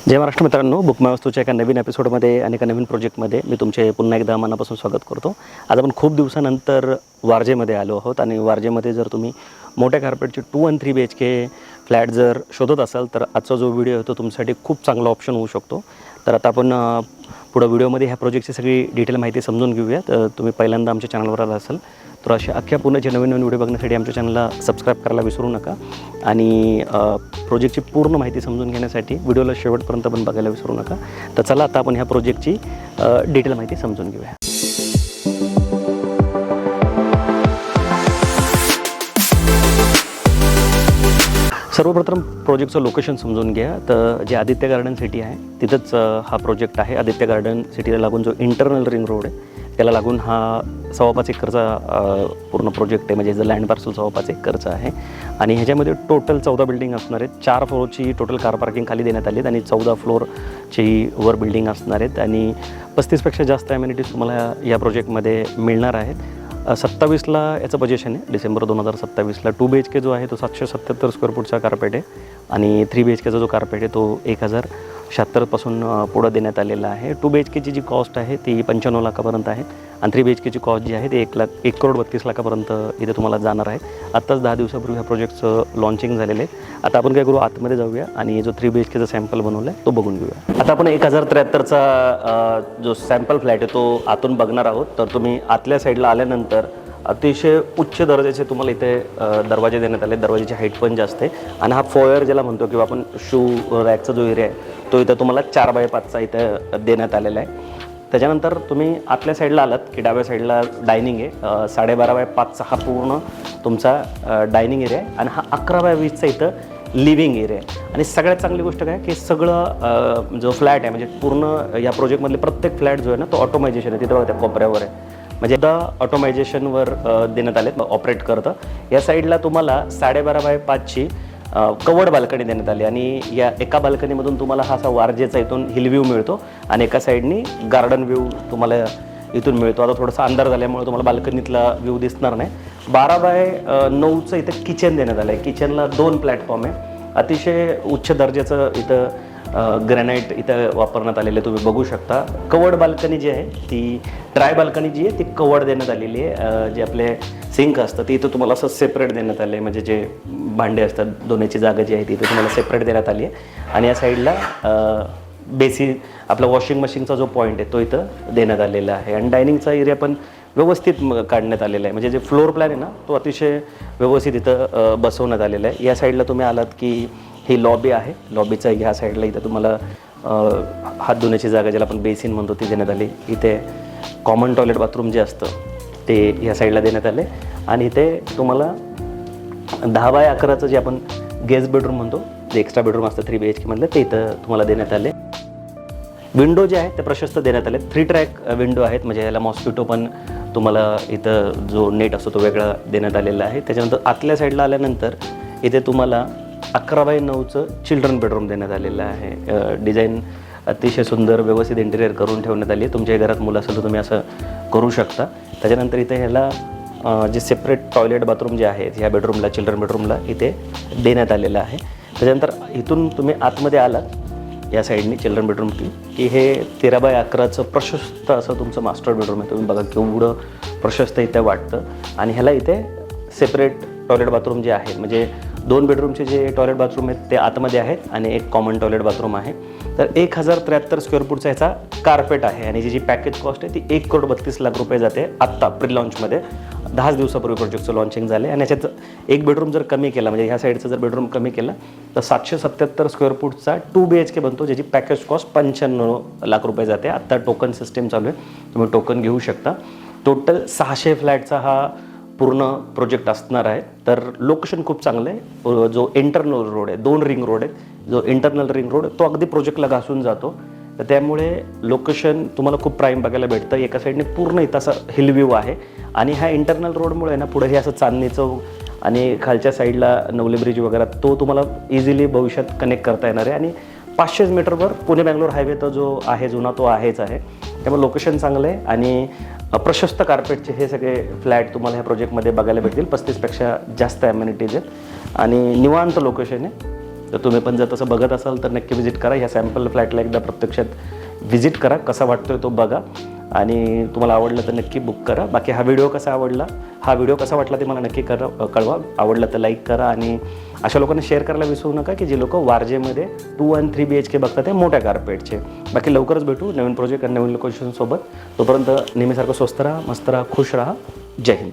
जय महाराष्ट्र मित्रांनो, बुकमाय वस्तूच्या एका नवीन एपिसोडमध्ये आणि एका नवीन प्रोजेक्टमध्ये मी तुमचे पुन्हा एकदा मनापासून स्वागत करतो. आज आपण खूप दिवसानंतर वारजेमध्ये आलो आहोत आणि वारजेमध्ये जर तुम्ही मोठ्या कार्पेटचे 2 आणि 3 BHK फ्लॅट जर शोधत असाल तर आजचा जो व्हिडिओ आहे तो तुमच्यासाठी खूप चांगला ऑप्शन होऊ शकतो. तर आता आपण पुढं व्हिडिओमध्ये ह्या प्रोजेक्टची सगळी डिटेल माहिती समजून घेऊया. तर तुम्ही पहिल्यांदा आमच्या चॅनलवर आला असाल तर अशा अख्ख्या पुण्याचे नवीन व्हिडिओ बघण्यासाठी आमच्या चॅनलला सबस्क्राईब करायला विसरू नका आणि प्रोजेक्टची पूर्ण माहिती समजून घेण्यासाठी व्हिडिओला शेवटपर्यंत पण बघायला विसरू नका. तर चला आता आपण ह्या प्रोजेक्टची डिटेल माहिती समजून घेऊया. सर्वप्रथम प्रोजेक्टचं लोकेशन समजून घ्या. तर जे आदित्य गार्डन सिटी आहे तिथंच हा प्रोजेक्ट आहे. आदित्य गार्डन सिटीला लागून जो इंटरनल रिंग रोड आहे त्याला लागून हा 5.25 एकरचा पूर्ण प्रोजेक्ट आहे. म्हणजे जो लँड पार्सल 5.25 एकरचा आहे आणि ह्याच्यामध्ये टोटल 14 बिल्डिंग असणार आहेत. 4 फ्लोअरची टोटल कार पार्किंग खाली देण्यात आली आहेत आणि 14 फ्लोअरची वर बिल्डिंग असणार आहेत आणि 35पेक्षा जास्त ॲम्युनिटीज तुम्हाला या प्रोजेक्टमध्ये मिळणार आहेत. 27ला याचं पोझिशन आहे. डिसेंबर 2027ला 2 BHK जो आहे तो 777 स्क्वेअर फूटचा कार्पेट आहे आणि 3 BHKचा जो कार्पेट आहे तो 1076 पासून पुढं देण्यात आलेला आहे. 2 BHKची जी कॉस्ट आहे ती 95 लाखापर्यंत आहे आणि 3 BHKची कॉस्ट जी आहे ती 1,32,00,000पर्यंत इथे तुम्हाला जाणार आहे. आत्ताच 10 दिवसापूर्वी ह्या प्रोजेक्टचं लॉन्चिंग झालेलं आहे. आता आपण काय करू, आतमध्ये जाऊया आणि जो 3 BHKचा सॅम्पल बनवला आहे तो बघून घेऊया. आता आपण 1073चा जो सॅम्पल फ्लॅट आहे तो आतून बघणार आहोत. तर तुम्ही आतल्या साईडला आल्यानंतर अतिशय उच्च दर्जाचे तुम्हाला इथे दरवाजे देण्यात आले. दरवाजाची हाईट पण जास्त आहे आणि हा फोयर ज्याला म्हणतो किंवा आपण शू रॅकचा जो एरिया आहे तो इथं तुम्हाला 4x5चा इथं देण्यात आलेला आहे. त्याच्यानंतर तुम्ही आतल्या साईडला आलात की डाव्या साईडला डायनिंग आहे. 12.5x5चा हा पूर्ण तुमचा डायनिंग एरिया आहे आणि हा 11x20चा इथं लिव्हिंग एरिया आहे. आणि सगळ्यात चांगली गोष्ट काय की सगळं जो फ्लॅट आहे म्हणजे पूर्ण या प्रोजेक्टमधले प्रत्येक फ्लॅट जो आहे ना तो ऑटोमायझेशन आहे. तिथं बघा त्या कोपऱ्यावर आहे म्हणजे एकदा ऑटोमायझेशनवर देण्यात आले ऑपरेट करतं. या साईडला तुम्हाला 12.5x5ची कवर्ड बाल्कनी देण्यात आली आणि या एका बाल्कनीमधून तुम्हाला हा असा वारजेचा इथून हिल व्ह्यू मिळतो आणि एका साईडनी गार्डन व्ह्यू तुम्हाला इथून मिळतो. आता थोडासा अंधार झाल्यामुळे तुम्हाला बाल्कनीतला व्ह्यू दिसणार नाही. 12x9चं इथं किचन देण्यात आलं आहे. किचनला 2 प्लॅटफॉर्म आहे. अतिशय उच्च दर्जाचं इथं ग्रॅनाईट इथं वापरण्यात आलेलं तुम्ही बघू शकता. कवर्ड बाल्कनी जी आहे ती ड्राय बाल्कनी जी आहे ती कवर्ड देण्यात आलेली आहे. जे आपले सिंक असतं ते इथं तुम्हाला असं सेपरेट देण्यात आलं आहे. म्हणजे जे भांडे असतात धुण्याची जागा जी आहे ती इथं तुम्हाला सेपरेट देण्यात आली आहे आणि या साईडला बेसिन आपला वॉशिंग मशीनचा जो पॉईंट आहे तो इथं देण्यात आलेला आहे आणि डायनिंगचा एरिया पण व्यवस्थित काढण्यात आलेला आहे. म्हणजे जे फ्लोअर प्लॅन आहे ना तो अतिशय व्यवस्थित इथं बसवण्यात आलेला आहे. या साईडला तुम्ही आलात की ही लॉबी आहे. लॉबीचा ह्या साईडला इथं तुम्हाला हात धुण्याची जागा ज्याला आपण बेसिन म्हणतो ती देण्यात आली. इथे कॉमन टॉयलेट बाथरूम जे असतं ते ह्या साईडला देण्यात आले आणि इथे तुम्हाला 10x11चं जे आपण गेस्ट बेडरूम म्हणतो जे एक्स्ट्रा बेडरूम असतं 3 BHK मधलं ते इथं तुम्हाला देण्यात आले. विंडो जे आहेत ते प्रशस्त देण्यात आले. 3 ट्रॅक विंडो आहेत म्हणजे याला मॉस्किटो पण तुम्हाला इथं जो नेट असतो तो वेगळा देण्यात आलेला आहे. त्याच्यानंतर आतल्या साईडला आल्यानंतर इथे तुम्हाला 11x9चं चिल्ड्रन बेडरूम देण्यात आलेलं आहे. डिझाईन अतिशय सुंदर व्यवस्थित इंटिरियर करून ठेवण्यात आली आहे. तुमच्या घरात मुलं असेल तर तुम्ही असं करू शकता. त्याच्यानंतर इथे ह्याला जे सेपरेट टॉयलेट बाथरूम जे आहेत ह्या बेडरूमला चिल्ड्रन बेडरूमला इथे देण्यात आलेलं आहे. त्याच्यानंतर इथून तुम्ही आतमध्ये आलात या साईडनी चिल्ड्रन बेडरूम की हे 13x11चं प्रशस्त असं तुमचं मास्टर बेडरूम आहे. तुम्ही बघा केवढं प्रशस्त इथे वाटतं आणि ह्याला इथे सेपरेट टॉयलेट बाथरूम जे आहे म्हणजे 2 बेडरूमचे जे टॉयलेट बाथरूम आहेत ते आतमध्ये आहेत आणि एक कॉमन टॉयलेट बाथरूम आहे. तर 1073 स्क्वेअर फूटचा ह्याचा कार्पेट आहे आणि जी पॅकेज कॉस्ट आहे ती 1,32,00,000 रुपये जाते. आत्ता प्री लॉन्चमध्ये 10 दिवसापूर्वी प्रोजेक्टचं लॉन्चिंग झाले आणि याच्यात एक बेडरूम जर कमी केला म्हणजे ह्या साईडचा जर बेडरूम कमी केला तर 777 स्क्वेअर फूटचा 2 BHK बनतो ज्याची पॅकेज कॉस्ट 95 लाख रुपये जाते. आत्ता टोकन सिस्टीम चालू आहे. तुम्ही टोकन घेऊ शकता. टोटल 600 फ्लॅटचा हा पूर्ण प्रोजेक्ट असणार आहे. तर लोकेशन खूप चांगलं आहे. जो इंटरनल रोड आहे 2 रिंग रोड आहे जो इंटरनल रिंग रोड तो अगदी प्रोजेक्टला घासून जातो. तर त्यामुळे लोकेशन तुम्हाला खूप प्राईम बघायला भेटतं. एका साईडने पूर्ण इथं असं हिल व्ह्यू आहे आणि ह्या इंटरनल रोडमुळे ना पुढे हे असं चांदणी चौक आणि खालच्या साईडला नवले ब्रिज वगैरे तो तुम्हाला इझिली भविष्यात कनेक्ट करता येणार आहे आणि 500 मीटरवर पुणे बँगलोर हायवे तो जो आहे जुना तो आहेच आहे. त्यामुळे लोकेशन चांगलं आहे आणि प्रशस्त कार्पेटचे हे सगळे फ्लॅट तुम्हाला ह्या प्रोजेक्टमध्ये बघायला भेटतील. 35पेक्षा जास्त ॲम्युनिटीज आहेत आणि निवांत लोकेशन आहे. तर तुम्ही पण जर तसं बघत असाल तर नक्की व्हिजिट करा. ह्या सॅम्पल फ्लॅटला एकदा प्रत्यक्षात व्हिजिट करा, कसा वाटतोय तो बघा आणि तुम्हाला आवडलं तर नक्की बुक करा. बाकी हा व्हिडिओ कसा वाटला ते मला नक्की कळवा. आवडलं तर लाईक करा आणि अशा लोकांना शेअर करायला विसरू नका की जे लोक वारजेमध्ये 2 आणि 3 BHK बघतात ते मोठ्या कार्पेटचे. बाकी लवकरच भेटू नवीन प्रोजेक्ट आणि नवीन लोकेशनसोबत. तोपर्यंत नेहमीसारखं स्वस्त राहा, मस्त राहा, खुश राहा. जय हिंद.